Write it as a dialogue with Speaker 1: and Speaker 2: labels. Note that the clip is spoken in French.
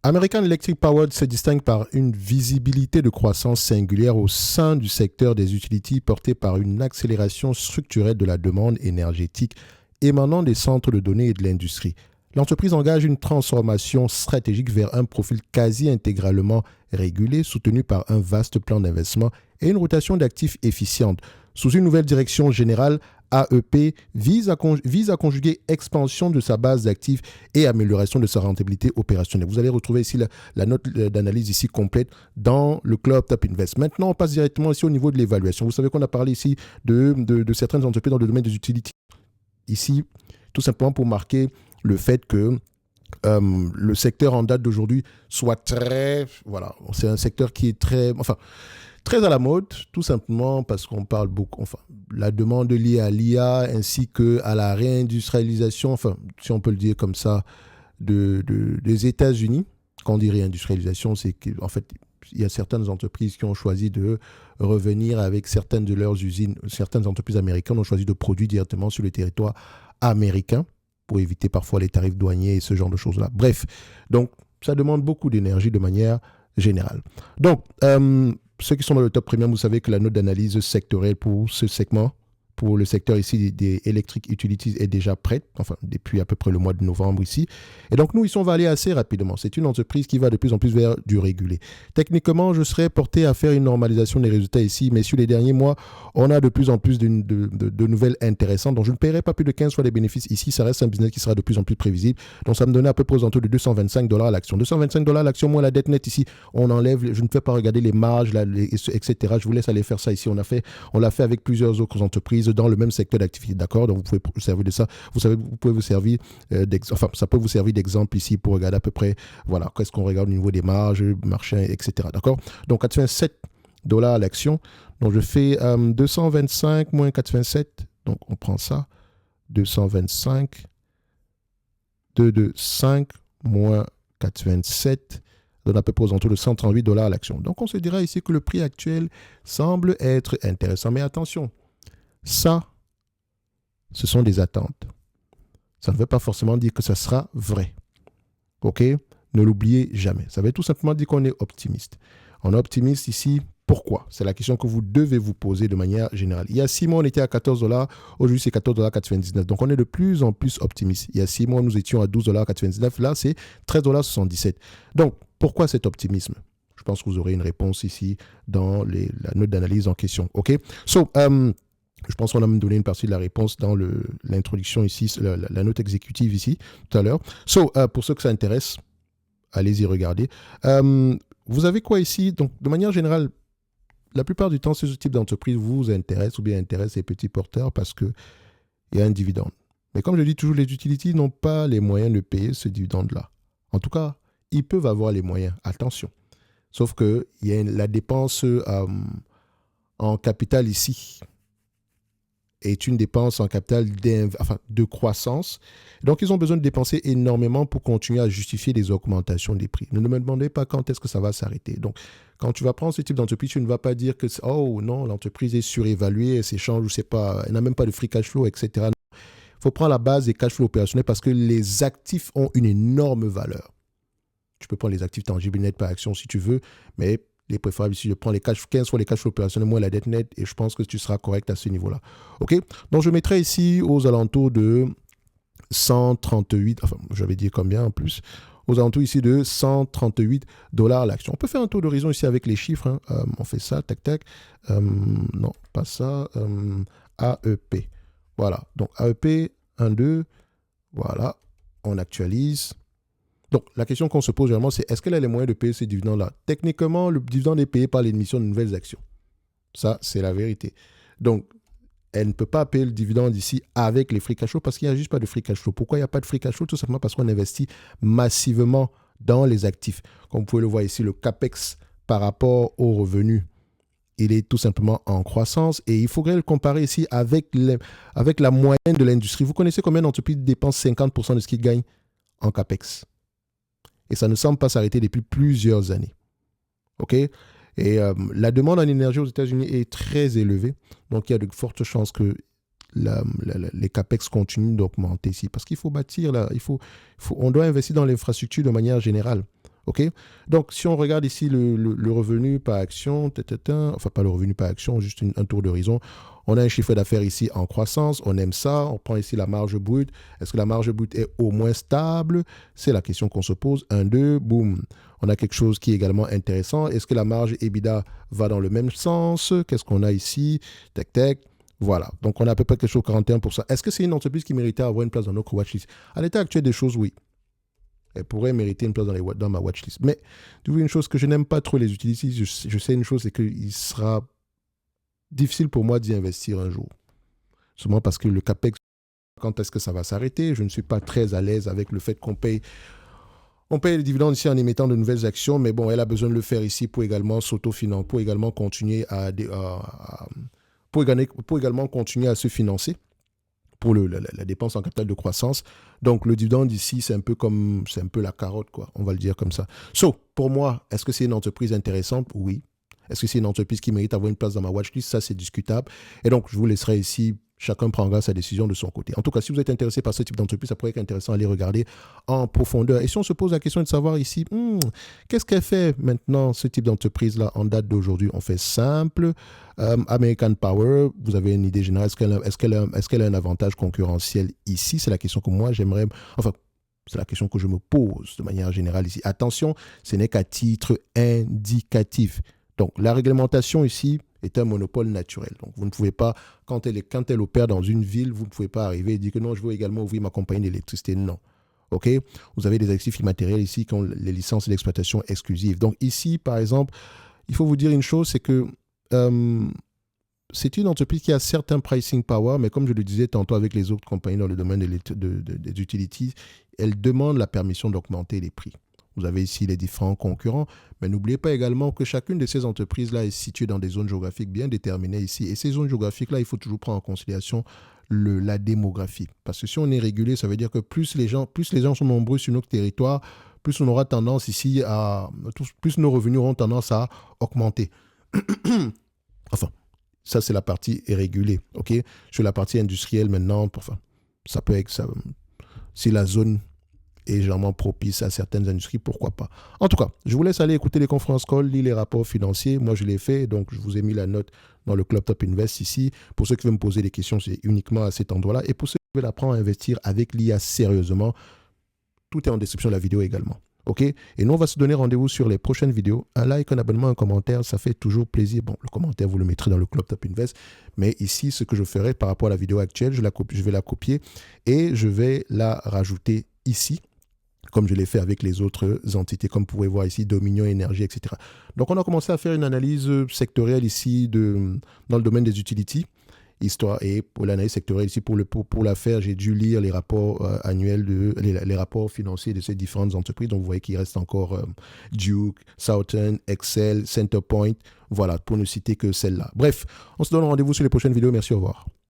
Speaker 1: American Electric Power se distingue par une visibilité de croissance singulière au sein du secteur des utilities porté par une accélération structurelle de la demande énergétique émanant des centres de données et de l'industrie. L'entreprise engage une transformation stratégique vers un profil quasi intégralement régulé, soutenu par un vaste plan d'investissement et une rotation d'actifs efficiente. Sous une nouvelle direction générale, AEP vise à conjuguer expansion de sa base d'actifs et amélioration de sa rentabilité opérationnelle. Vous allez retrouver ici la note d'analyse ici complète dans le Club Top Invest. Maintenant, on passe directement ici au niveau de l'évaluation. Vous savez qu'on a parlé ici de certaines entreprises dans le domaine des utilities. Ici, tout simplement pour marquer le fait que le secteur en date d'aujourd'hui soit très... Voilà, c'est un secteur qui est très à la mode, tout simplement parce qu'on parle beaucoup, la demande liée à l'IA ainsi qu'à la réindustrialisation, si on peut le dire comme ça, des États-Unis. Quand on dit réindustrialisation, c'est qu'en fait, il y a certaines entreprises qui ont choisi de revenir avec certaines de leurs usines, certaines entreprises américaines ont choisi de produire directement sur le territoire américain pour éviter parfois les tarifs douaniers et ce genre de choses-là. Bref, donc ça demande beaucoup d'énergie de manière générale. Donc, ceux qui sont dans le top premium, vous savez que la note d'analyse sectorielle pour ce segment, pour le secteur ici des Electric Utilities est déjà prête, depuis à peu près le mois de novembre ici. Et donc nous, ici, on va aller assez rapidement. C'est une entreprise qui va de plus en plus vers du régulé. Techniquement, je serais porté à faire une normalisation des résultats ici, mais sur les derniers mois, on a de plus en plus de nouvelles intéressantes. Donc je ne paierai pas plus de 15 fois les bénéfices ici. Ça reste un business qui sera de plus en plus prévisible. Donc ça me donnait à peu près aux alentours de $225 à l'action. $225 l'action, moins la dette nette ici, on enlève, je ne fais pas regarder les marges, etc. Je vous laisse aller faire ça ici. On l'a fait avec plusieurs autres entreprises dans le même secteur d'activité, d'accord? Donc, vous pouvez vous servir de ça. Vous pouvez vous servir ça peut vous servir d'exemple ici pour regarder à peu près, voilà, qu'est-ce qu'on regarde au niveau des marges, marché, etc., d'accord? Donc, 87 $ l'action. Donc, je fais 225 moins 87. Donc, on prend ça. 225, 225 moins 87 donne à peu près aux alentours de $138 à l'action. Donc, on se dira ici que le prix actuel semble être intéressant. Mais attention, ça, ce sont des attentes. Ça ne veut pas forcément dire que ça sera vrai. OK? Ne l'oubliez jamais. Ça veut tout simplement dire qu'on est optimiste. On est optimiste ici. Pourquoi? C'est la question que vous devez vous poser de manière générale. Il y a 6 mois, on était à $14. Aujourd'hui, c'est $14,99. Donc, on est de plus en plus optimiste. Il y a 6 mois, nous étions à $12,99. Là, c'est $13,77. Donc, pourquoi cet optimisme? Je pense que vous aurez une réponse ici dans la note d'analyse en question. OK? Je pense qu'on a même donné une partie de la réponse dans l'introduction ici, la note exécutive ici, tout à l'heure. Pour ceux que ça intéresse, allez-y regarder. Vous avez quoi ici? Donc, de manière générale, la plupart du temps, ce type d'entreprise vous intéresse ou bien intéresse les petits porteurs parce qu'il y a un dividende. Mais comme je dis toujours, les utilities n'ont pas les moyens de payer ce dividende-là. En tout cas, ils peuvent avoir les moyens. Attention. Sauf qu'il y a la dépense en capital ici est une dépense en capital de croissance. Donc, ils ont besoin de dépenser énormément pour continuer à justifier les augmentations des prix. Ne me demandez pas quand est-ce que ça va s'arrêter. Donc, quand tu vas prendre ce type d'entreprise, tu ne vas pas dire que, oh non, l'entreprise est surévaluée, elle s'échange, je sais pas, elle n'a même pas de free cash flow, etc. Il faut prendre la base des cash flows opérationnels parce que les actifs ont une énorme valeur. Tu peux prendre les actifs tangibles net par action si tu veux, mais il est préférable ici de prendre les 15 fois les cash flows opérationnels moins la dette nette et je pense que tu seras correct à ce niveau-là. OK? Donc, je mettrai ici aux alentours de 138, j'avais dit combien en plus? Aux alentours ici de $138 l'action. On peut faire un tour d'horizon ici avec les chiffres. On fait ça, tac, tac. Non, pas ça. AEP. Voilà. Donc, AEP, 1, 2. Voilà. On actualise. Donc, la question qu'on se pose vraiment, c'est est-ce qu'elle a les moyens de payer ces dividendes-là? Techniquement, le dividende est payé par l'émission de nouvelles actions. Ça, c'est la vérité. Donc, elle ne peut pas payer le dividende ici avec les free cash flow parce qu'il n'y a juste pas de free cash flow. Pourquoi il n'y a pas de free cash flow? Tout simplement parce qu'on investit massivement dans les actifs. Comme vous pouvez le voir ici, le CAPEX par rapport aux revenus, il est tout simplement en croissance et il faudrait le comparer ici avec la moyenne de l'industrie. Vous connaissez combien d'entreprises dépensent 50% de ce qu'ils gagnent en CAPEX? Et ça ne semble pas s'arrêter depuis plusieurs années. OK? Et la demande en énergie aux États-Unis est très élevée. Donc, il y a de fortes chances que les CAPEX continuent d'augmenter ici. Parce qu'il faut bâtir, on doit investir dans l'infrastructure de manière générale. OK? Donc, si on regarde ici le revenu par action, enfin pas le revenu par action, juste un tour d'horizon, on a un chiffre d'affaires ici en croissance, on aime ça, on prend ici la marge brute. Est-ce que la marge brute est au moins stable? C'est la question qu'on se pose. 1, 2, boum. On a quelque chose qui est également intéressant. Est-ce que la marge EBITDA va dans le même sens? Qu'est-ce qu'on a ici? Tac, tac. Voilà. Donc, on a à peu près quelque chose 41%. Est-ce que c'est une entreprise qui méritait avoir une place dans notre watchlist? À l'état actuel des choses, oui. Elle pourrait mériter une place dans ma watchlist. Mais tu vois, une chose que je n'aime pas trop les utilities, je sais une chose, c'est qu'il sera difficile pour moi d'y investir un jour. Seulement parce que le CAPEX, quand est-ce que ça va s'arrêter? Je ne suis pas très à l'aise avec le fait qu'on paye les dividendes ici en émettant de nouvelles actions, mais bon, elle a besoin de le faire ici pour également s'autofinancer, pour également continuer pour également continuer à se financer pour la dépense en capital de croissance. Donc, le dividende ici, c'est un peu la carotte, quoi. On va le dire comme ça. So, pour moi, est-ce que c'est une entreprise intéressante? Oui. Est-ce que c'est une entreprise qui mérite d'avoir une place dans ma watchlist? Ça, c'est discutable. Et donc, je vous laisserai ici. Chacun prendra sa décision de son côté. En tout cas, si vous êtes intéressé par ce type d'entreprise, ça pourrait être intéressant à aller regarder en profondeur. Et si on se pose la question de savoir ici, qu'est-ce qu'elle fait maintenant, ce type d'entreprise-là, en date d'aujourd'hui? On fait simple. American Power, vous avez une idée générale. Est-ce qu'elle a un avantage concurrentiel ici? C'est la question que moi, j'aimerais... Enfin, c'est la question que je me pose de manière générale ici. Attention, ce n'est qu'à titre indicatif. Donc, la réglementation ici est un monopole naturel. Donc, vous ne pouvez pas, quand elle opère dans une ville, vous ne pouvez pas arriver et dire que non, je veux également ouvrir ma compagnie d'électricité. Non. OK? Vous avez des actifs immatériels ici qui ont les licences d'exploitation exclusives. Donc, ici, par exemple, il faut vous dire une chose, c'est que c'est une entreprise qui a certains pricing power, mais comme je le disais tantôt avec les autres compagnies dans le domaine des utilities, elle demande la permission d'augmenter les prix. Vous avez ici les différents concurrents, mais n'oubliez pas également que chacune de ces entreprises-là est située dans des zones géographiques bien déterminées ici. Et ces zones géographiques-là, il faut toujours prendre en considération la démographie. Parce que si on est régulé, ça veut dire que plus les gens sont nombreux sur notre territoire, plus on aura tendance ici plus nos revenus auront tendance à augmenter. Enfin, ça c'est la partie régulée. OK? Sur la partie industrielle maintenant, ça peut être ça. Si la zone est généralement propice à certaines industries, pourquoi pas. En tout cas, je vous laisse aller écouter les conférences calls, lire les rapports financiers. Moi, je l'ai fait, donc je vous ai mis la note dans le Club Top Invest ici. Pour ceux qui veulent me poser des questions, c'est uniquement à cet endroit-là. Et pour ceux qui veulent apprendre à investir avec l'IA sérieusement, tout est en description de la vidéo également. OK? Et nous, on va se donner rendez-vous sur les prochaines vidéos. Un like, un abonnement, un commentaire, ça fait toujours plaisir. Bon, le commentaire, vous le mettrez dans le Club Top Invest. Mais ici, ce que je ferai par rapport à la vidéo actuelle, je vais la copier et je vais la rajouter ici, comme je l'ai fait avec les autres entités, comme vous pouvez voir ici, Dominion Énergie, etc. Donc, on a commencé à faire une analyse sectorielle ici dans le domaine des utilities. Et pour l'analyse sectorielle ici, pour la faire, j'ai dû lire les rapports annuels, les rapports financiers de ces différentes entreprises. Donc, vous voyez qu'il reste encore Duke, Southern, Excel, Centerpoint. Voilà, pour ne citer que celle-là. Bref, on se donne rendez-vous sur les prochaines vidéos. Merci, au revoir.